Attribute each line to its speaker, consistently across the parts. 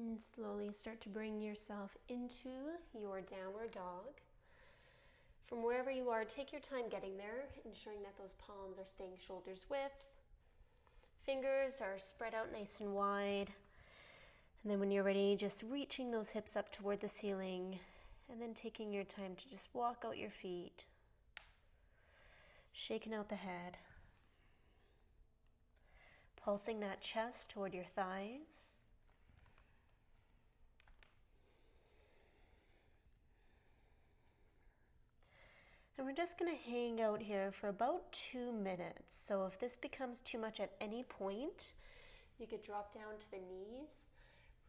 Speaker 1: And slowly start to bring yourself into your downward dog. From wherever you are, take your time getting there, ensuring that those palms are staying shoulders width. Fingers are spread out nice and wide. And then when you're ready, just reaching those hips up toward the ceiling, and then taking your time to just walk out your feet, shaking out the head, pulsing that chest toward your thighs. And we're just going to hang out here for about 2 minutes. So if this becomes too much at any point, you could drop down to the knees,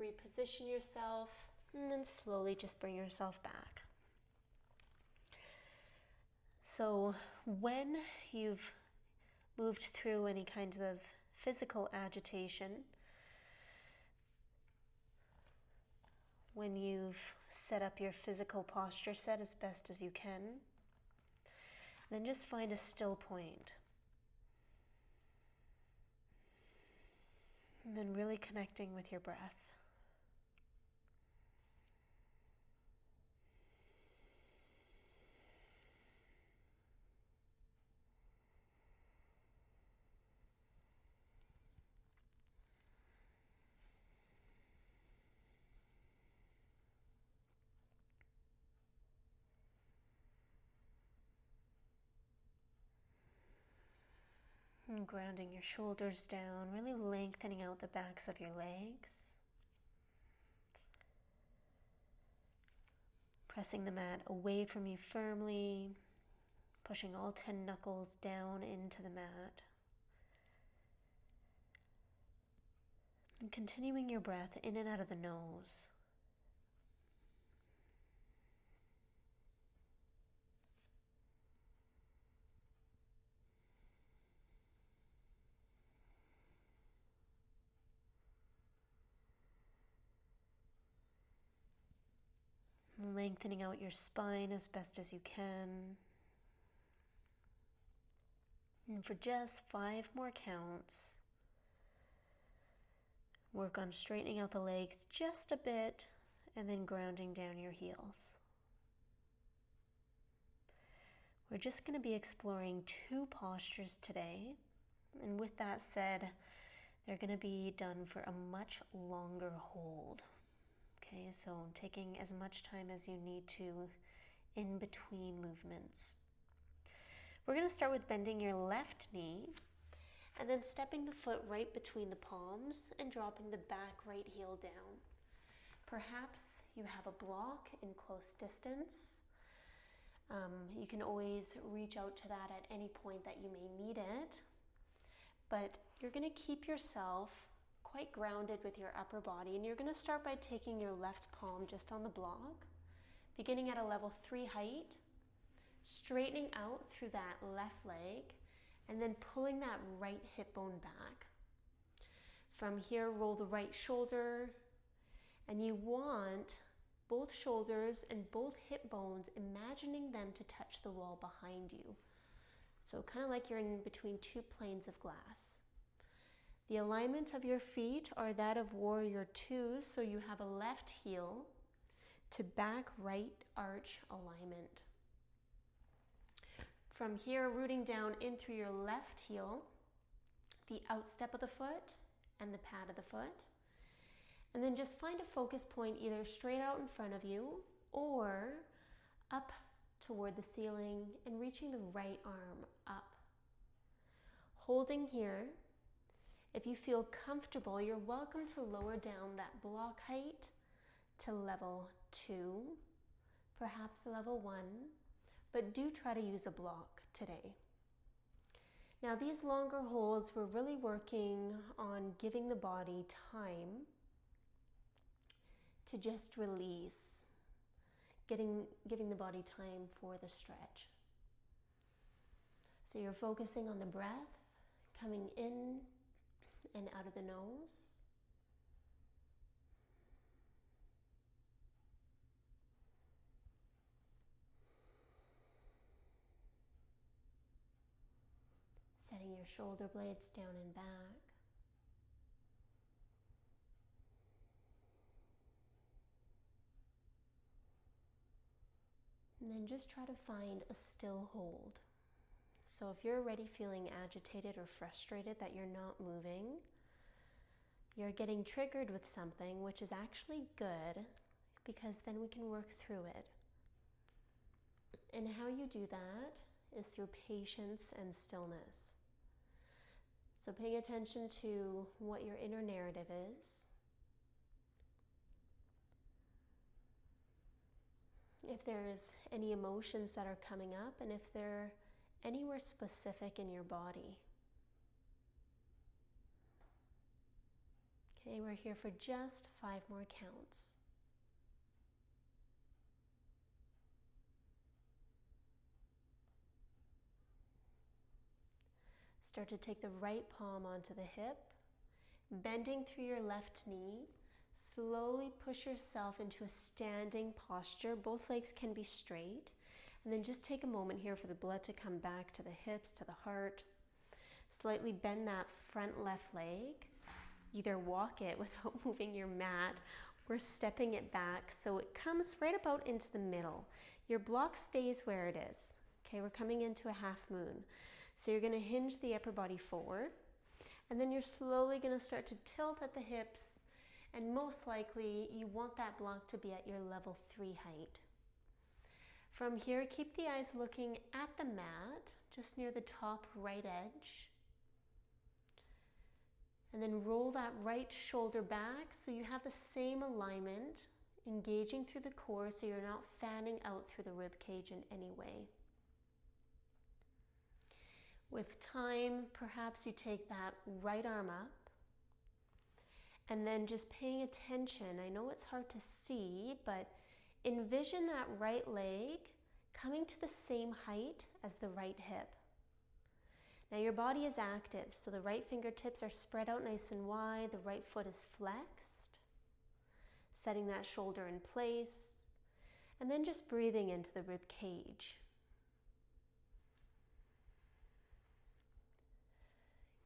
Speaker 1: reposition yourself, and then slowly just bring yourself back. So when you've moved through any kinds of physical agitation, when you've set up your physical posture set as best as you can, then just find a still point. And then really connecting with your breath. And grounding your shoulders down, really lengthening out the backs of your legs. Pressing the mat away from you firmly, pushing all 10 knuckles down into the mat. And continuing your breath in and out of the nose. Lengthening out your spine as best as you can. And for just 5 more counts, work on straightening out the legs just a bit and then grounding down your heels. We're just going to be exploring 2 postures today. And with that said, they're going to be done for a much longer hold. Okay, so taking as much time as you need to in between movements. We're going to start with bending your left knee and then stepping the foot right between the palms and dropping the back right heel down. Perhaps you have a block in close distance. You can always reach out to that at any point that you may need it, but you're going to keep yourself quite grounded with your upper body, and you're going to start by taking your left palm just on the block, beginning at a level 3 height, straightening out through that left leg, and then pulling that right hip bone back. From here, roll the right shoulder, and you want both shoulders and both hip bones, imagining them to touch the wall behind you. So kind of like you're in between 2 planes of glass. The alignment of your feet are that of warrior 2, so you have a left heel to back right arch alignment. From here, rooting down in through your left heel, the outstep of the foot and the pad of the foot. And then just find a focus point either straight out in front of you or up toward the ceiling and reaching the right arm up. Holding here. If you feel comfortable, you're welcome to lower down that block height to level 2, perhaps level 1, but do try to use a block today. Now these longer holds, we're really working on giving the body time to just release, giving the body time for the stretch. So you're focusing on the breath, coming in and out of the nose. Setting your shoulder blades down and back. And then just try to find a still hold. So if you're already feeling agitated or frustrated that you're not moving, you're getting triggered with something, which is actually good, because then we can work through it. And how you do that is through patience and stillness. So paying attention to what your inner narrative is. If there's any emotions that are coming up, and if they're anywhere specific in your body. Okay, we're here for just 5 more counts. Start to take the right palm onto the hip, bending through your left knee. Slowly push yourself into a standing posture. Both legs can be straight. And then just take a moment here for the blood to come back to the hips, to the heart. Slightly bend that front left leg. Either walk it without moving your mat or stepping it back so it comes right about into the middle. Your block stays where it is. Okay, we're coming into a half moon. So you're going to hinge the upper body forward, and then you're slowly going to start to tilt at the hips, and most likely you want that block to be at your level 3 height. From here, keep the eyes looking at the mat, just near the top right edge. And then roll that right shoulder back so you have the same alignment, engaging through the core so you're not fanning out through the rib cage in any way. With time, perhaps you take that right arm up, and then just paying attention. I know it's hard to see, but envision that right leg coming to the same height as the right hip. Now your body is active, so the right fingertips are spread out nice and wide, the right foot is flexed, setting that shoulder in place, and then just breathing into the rib cage.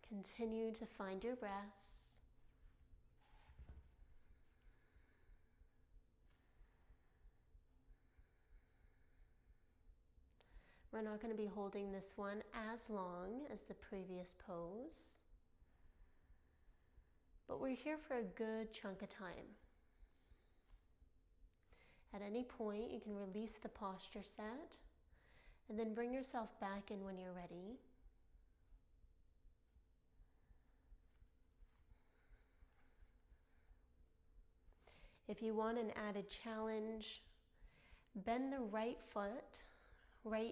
Speaker 1: Continue to find your breath. We're not going to be holding this one as long as the previous pose, but we're here for a good chunk of time. At any point, you can release the posture set and then bring yourself back in when you're ready. If you want an added challenge, bend the right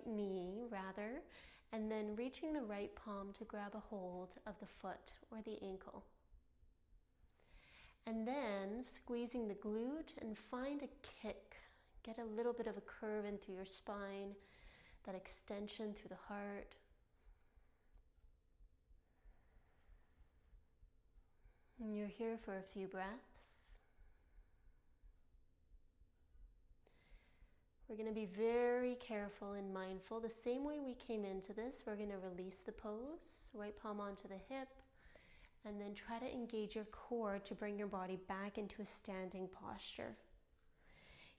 Speaker 1: knee rather, and then reaching the right palm to grab a hold of the foot or the ankle. And then squeezing the glute and find a kick. Get a little bit of a curve in through your spine, that extension through the heart. And you're here for a few breaths. We're going to be very careful and mindful. The same way we came into this, we're going to release the pose, right palm onto the hip, and then try to engage your core to bring your body back into a standing posture.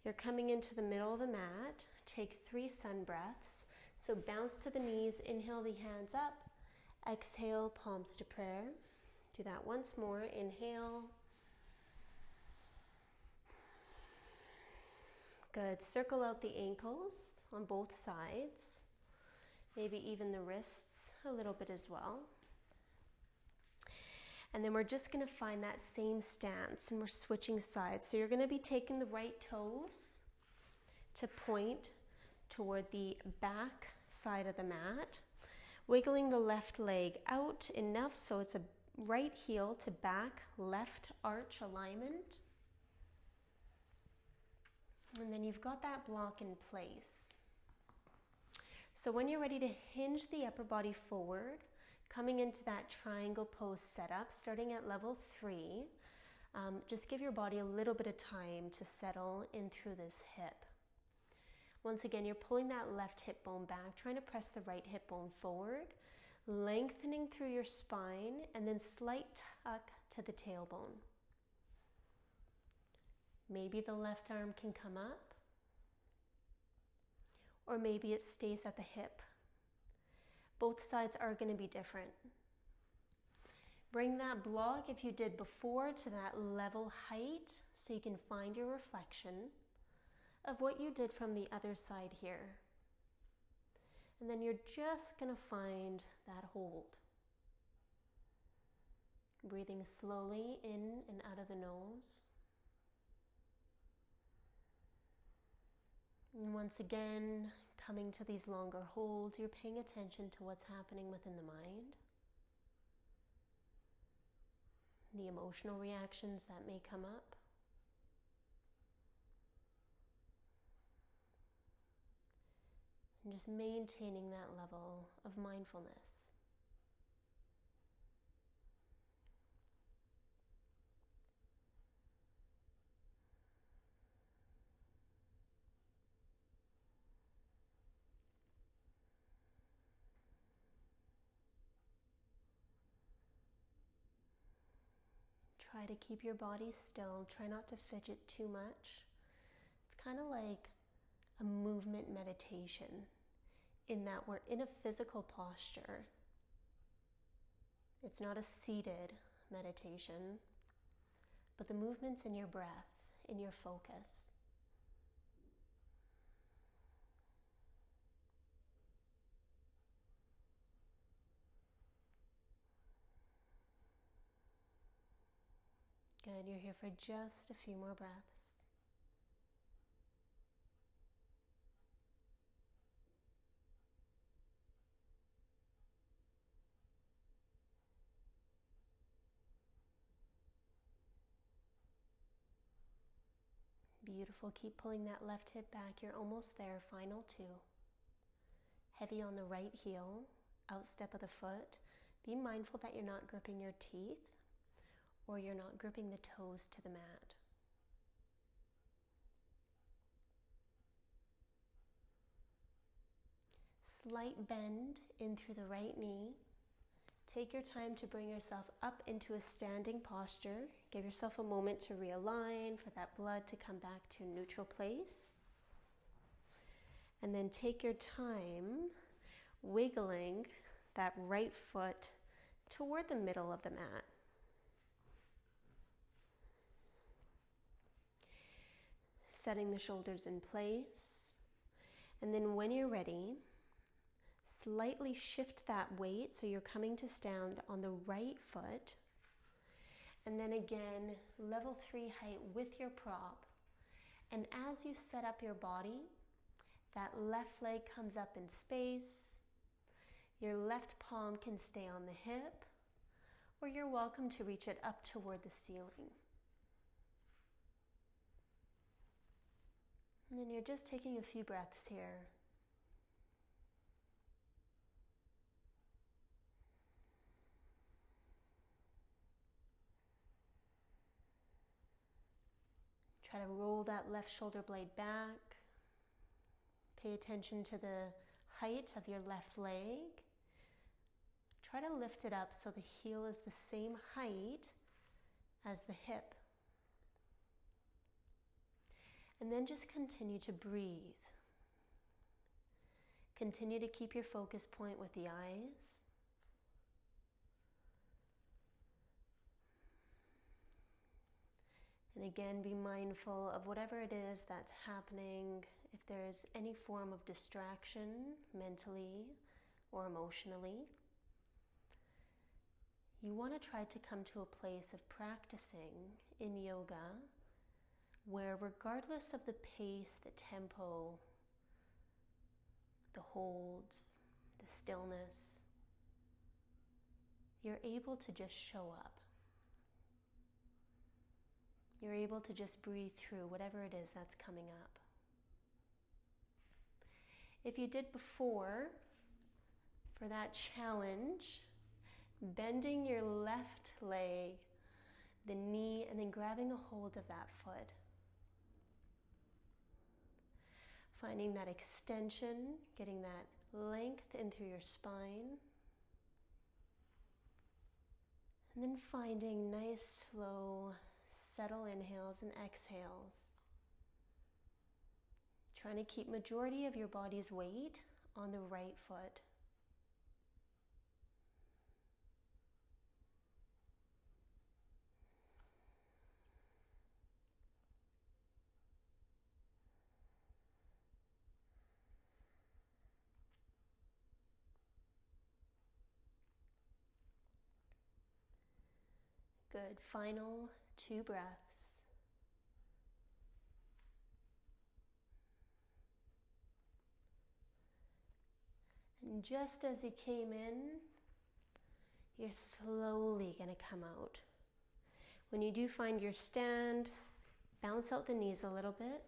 Speaker 1: You're coming into the middle of the mat. Take 3 sun breaths. So bounce to the knees, inhale the hands up, exhale, palms to prayer. Do that once more. Inhale. Good. Circle out the ankles on both sides, maybe even the wrists a little bit as well. And then we're just going to find that same stance, and we're switching sides. So you're going to be taking the right toes to point toward the back side of the mat, wiggling the left leg out enough so it's a right heel to back left arch alignment. And then you've got that block in place. So when you're ready to hinge the upper body forward, coming into that triangle pose setup, starting at level 3, just give your body a little bit of time to settle in through this hip. Once again, you're pulling that left hip bone back, trying to press the right hip bone forward, lengthening through your spine, and then slight tuck to the tailbone. Maybe the left arm can come up, or maybe it stays at the hip. Both sides are going to be different. Bring that block, if you did before, to that level height so you can find your reflection of what you did from the other side here. And then you're just going to find that hold. Breathing slowly in and out of the nose. And once again, coming to these longer holds, you're paying attention to what's happening within the mind. The emotional reactions that may come up. And just maintaining that level of mindfulness. Try to keep your body still. Try not to fidget too much. It's kind of like a movement meditation in that we're in a physical posture. It's not a seated meditation, but the movement's in your breath, in your focus. Good, you're here for just a few more breaths. Beautiful, keep pulling that left hip back, you're almost there, final two. Heavy on the right heel, outstep of the foot. Be mindful that you're not gripping your teeth or you're not gripping the toes to the mat. Slight bend in through the right knee. Take your time to bring yourself up into a standing posture. Give yourself a moment to realign, for that blood to come back to a neutral place. And then take your time wiggling that right foot toward the middle of the mat. Setting the shoulders in place. And then when you're ready, slightly shift that weight so you're coming to stand on the right foot. And then again, level 3 height with your prop. And as you set up your body, that left leg comes up in space. Your left palm can stay on the hip, or you're welcome to reach it up toward the ceiling. And then you're just taking a few breaths here. Try to roll that left shoulder blade back. Pay attention to the height of your left leg. Try to lift it up so the heel is the same height as the hip. And then just continue to breathe. Continue to keep your focus point with the eyes. And again, be mindful of whatever it is that's happening. If there's any form of distraction, mentally or emotionally, you want to try to come to a place of practicing in yoga where, regardless of the pace, the tempo, the holds, the stillness, you're able to just show up. You're able to just breathe through whatever it is that's coming up. If you did before, for that challenge, bending your left leg, the knee, and then grabbing a hold of that foot. Finding that extension, getting that length in through your spine. And then finding nice, slow, settle inhales and exhales. Trying to keep majority of your body's weight on the right foot. Good. Final 2 breaths. And just as you came in, you're slowly going to come out. When you do find your stand, bounce out the knees a little bit.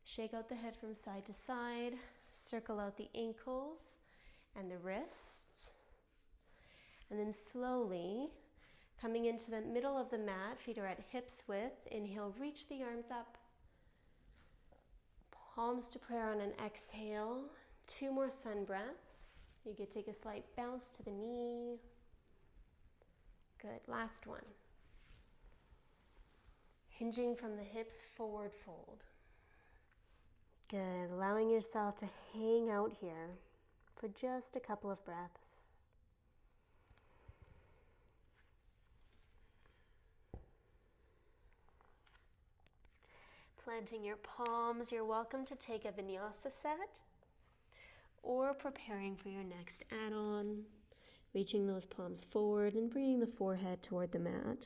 Speaker 1: Shake out the head from side to side. Circle out the ankles and the wrists. And then slowly, coming into the middle of the mat, feet are at hips width. Inhale, reach the arms up. Palms to prayer on an exhale. 2 more sun breaths. You could take a slight bounce to the knee. Good. Last one. Hinging from the hips, forward fold. Good. Allowing yourself to hang out here for just a couple of breaths. Planting your palms, you're welcome to take a vinyasa set or preparing for your next add-on, reaching those palms forward and bringing the forehead toward the mat.